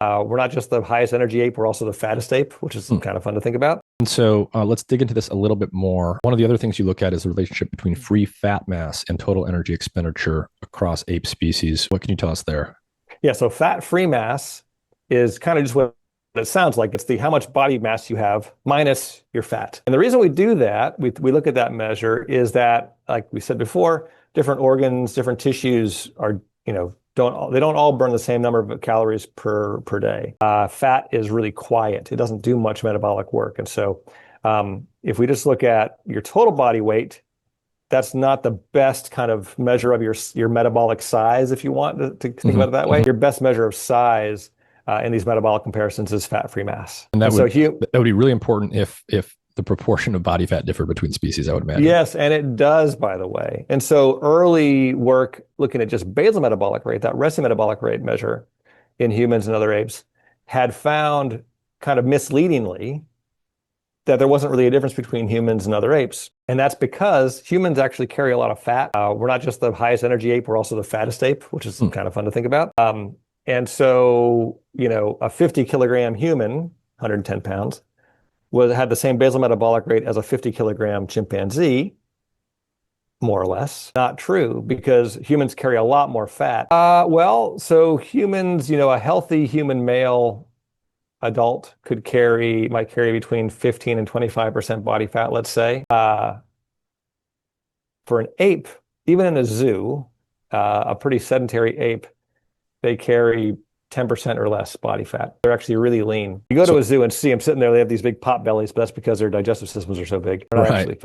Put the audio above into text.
We're not just the highest energy ape, we're also the fattest ape, which is kind of fun to think about. And so let's dig into this a little bit more. One of the other things you look at is the relationship between free fat mass and total energy expenditure across ape species. What can you tell us there? Yeah, so fat-free mass is kind of just what it sounds like. It's the how much body mass you have minus your fat. And the reason we do that, we look at that measure, is that, like we said before, different organs, different tissues are, they don't all burn the same number of calories per day. Fat is really quiet. It doesn't do much metabolic work. And so if we just look at your total body weight, that's not the best kind of measure of your metabolic size, if you want to think about it that way. Your best measure of size in these metabolic comparisons is fat-free mass. And that would be really important if the proportion of body fat differed between species, I would imagine. Yes, and it does, by the way. And so early work looking at just basal metabolic rate, that resting metabolic rate measure in humans and other apes, had found kind of misleadingly that there wasn't really a difference between humans and other apes. And that's because humans actually carry a lot of fat. We're not just the highest energy ape, we're also the fattest ape, which is kind of fun to think about. And so, a 50 kilogram human, 110 pounds, had the same basal metabolic rate as a 50 kilogram chimpanzee, more or less. Not true, because humans carry a lot more fat. So humans, a healthy human male adult might carry between 15 and 25% body fat, let's say. For an ape, even in a zoo, a pretty sedentary ape, they carry 10% or less body fat. They're actually really lean. You go to a zoo and see them sitting there, they have these big pot bellies, but that's because their digestive systems are so big. They're not actually fat.